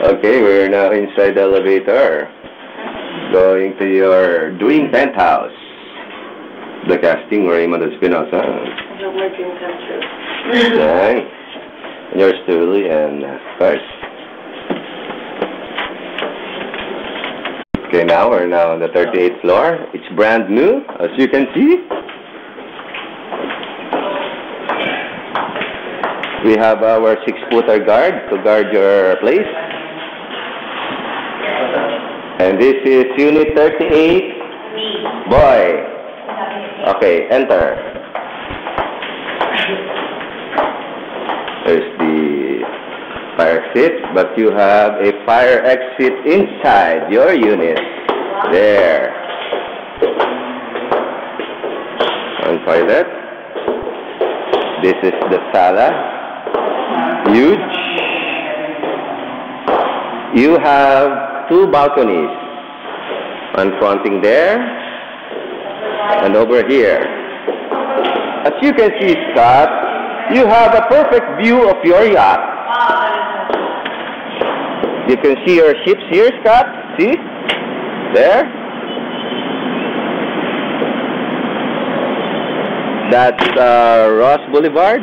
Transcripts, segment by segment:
Okay, we're now inside the elevator. Going to your dream penthouse. The casting, Raymond Espinosa. Okay. And yours truly, and first. Okay, now we're now on the 38th floor. It's brand new, as you can see. We have our 6-footer guard to guard your place. And this is Unit 38. Boy. Okay, enter. There's the fire exit, but you have a fire exit inside your unit. There. One toilet. This is the sala. Huge. You have 2 balconies. One fronting there and over here. As you can see, Scott, you have a perfect view of your yacht. You can see your ships here, Scott. See? There. That's Ross Boulevard.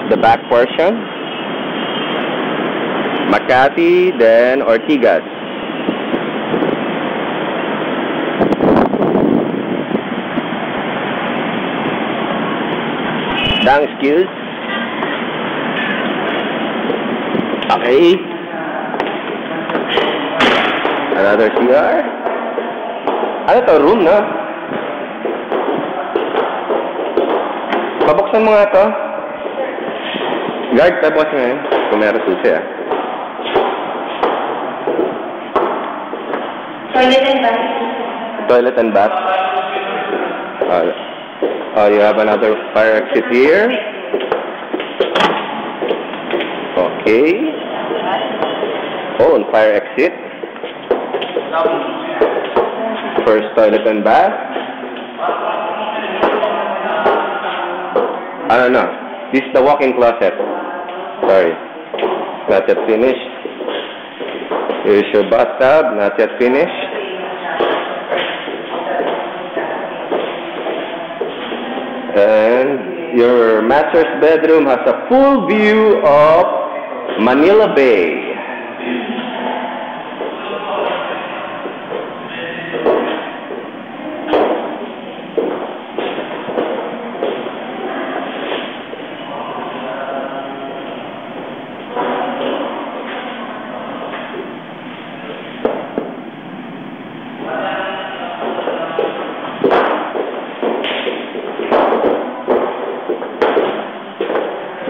The back portion, Makati, then Ortigas. Thanks, skills. Okay. Another CR. Ano to? Room, no? Pabuksan mo nga to. Guard, tapos ngayon. Kung meron susi, ah. Toilet and bath. Toilet and bath. You have another fire exit here. Okay. Oh, and fire exit. First toilet and bath. No. This is the walk-in closet. Sorry, not yet finished. Here's your bathtub, not yet finished. And your master's bedroom has a full view of Manila Bay.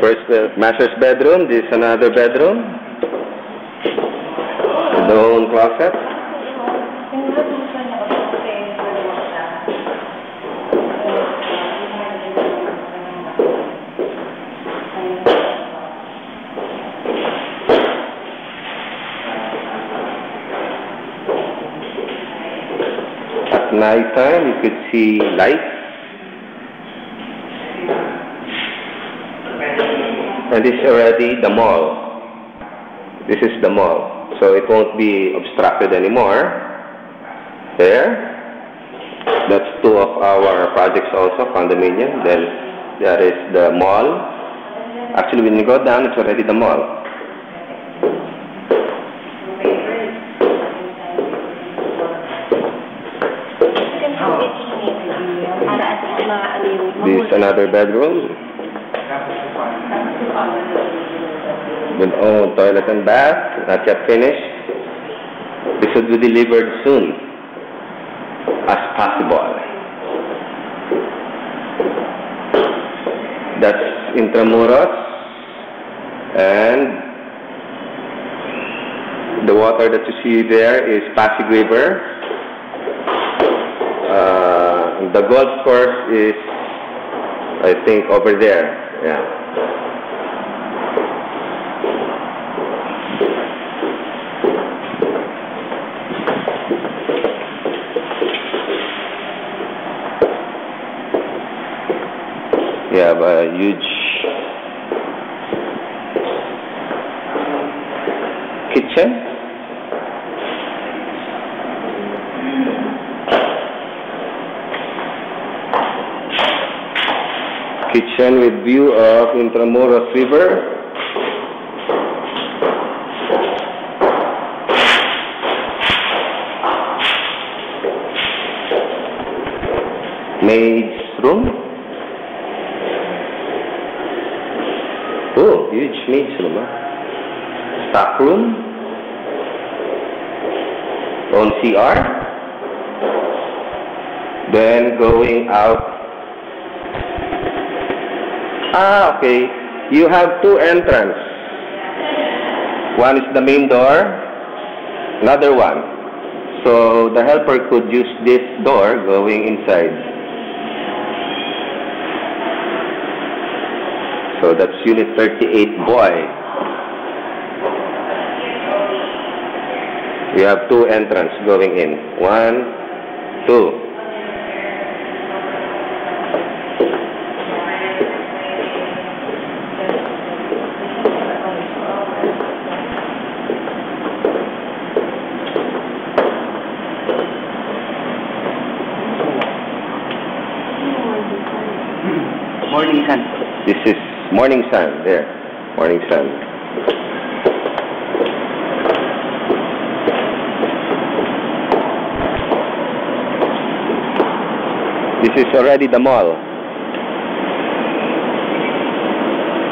First master's bedroom, this is another bedroom. The own closet. At night time, you could see lights. And this is already the mall. This is the mall. So it won't be obstructed anymore. There. That's 2 of our projects also, condominium. Then there is the mall. Actually, when you go down, it's already the mall. This is another bedroom. With own toilet and bath, not yet finished. This should be delivered soon as possible. That's Intramuros, and the water that you see there is Pasig River. The golf course is I think over there. Yeah. We have a huge kitchen. Kitchen with view of Intramuros River. Maid's room. Oh, huge maid's room. Stock room. Own CR. Then going out. Okay. You have two entrances. One is the main door, another one. So the helper could use this door going inside. So that's Unit 38 boy. We have two entrances going in. 1, 2. Morning sun. This is morning sun. There. Morning sun. This is already the mall.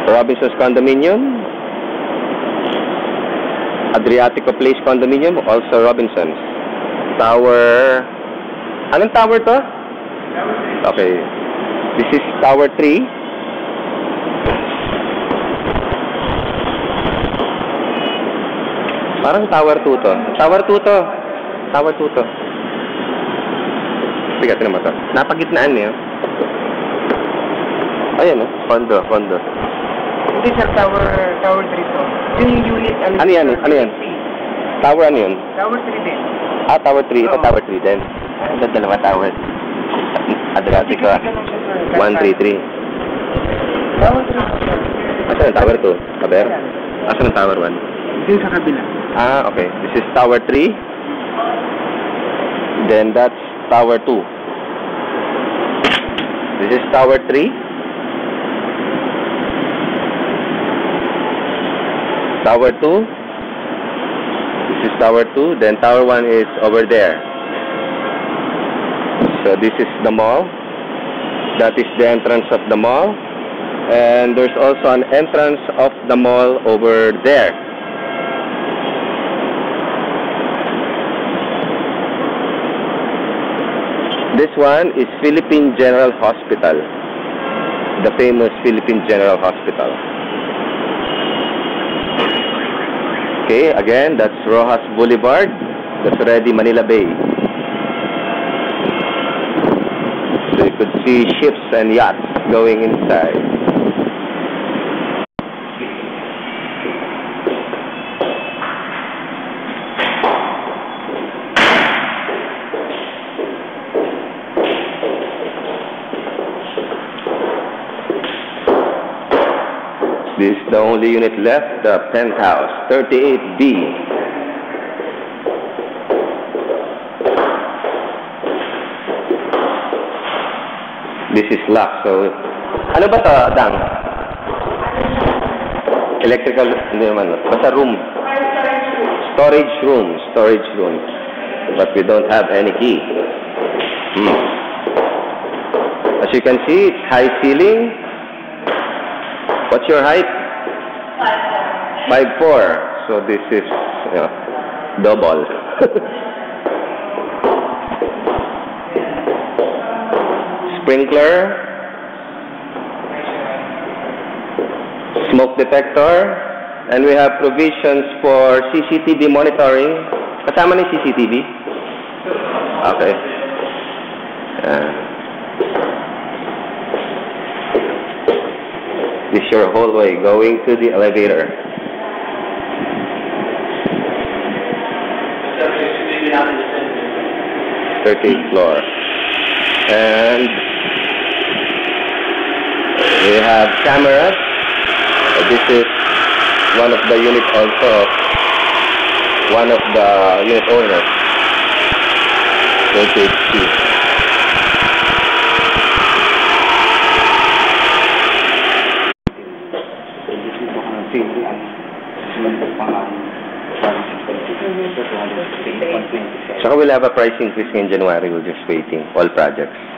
Robinson's Condominium. Adriatico Place Condominium. Also Robinson's. Tower. Anong tower to? Okay. This is Tower 3. Parang Tower 2 to. Tower 2 to. Tower 2 to. Sige, tinan mo to. Napagitnaan niya. Ayan o. Condo. Hindi sir, Tower 3 to. Yung unit, Ano yan? Tower ano yun? Tower 3 din. Tower 3. Ito Tower 3 din. Ito dalawa tower. Adriatico. 133. Tower 3. Asan ang Tower 2? Kaber? Asan ang Tower 1? Yung sa kabila. Okay. This is Tower 3. Then that's Tower 2. This is Tower 3. Tower 2. This is Tower 2. Then Tower 1 is over there. So this is the mall. That is the entrance of the mall. And there's also an entrance of the mall over there. This one is Philippine General Hospital. The famous Philippine General Hospital. Okay, again, that's Rojas Boulevard. That's already Manila Bay. So you could see ships and yachts going inside. This is the only unit left, the penthouse, 38B. This is locked, so... Ano ba ito, Dang? Electrical, hindi naman. Basta room. Storage room. But we don't have any key. As you can see, it's high ceiling. What's your height? 5'4". So this is, double. Sprinkler, smoke detector, and we have provisions for CCTV monitoring. Kasama ni CCTV? Okay. your hallway going to the elevator. 13th floor. And we have cameras. This is one of the unit also, one of the unit owners. HHC. Saka we'll have a price increase in January. We're just waiting. All projects.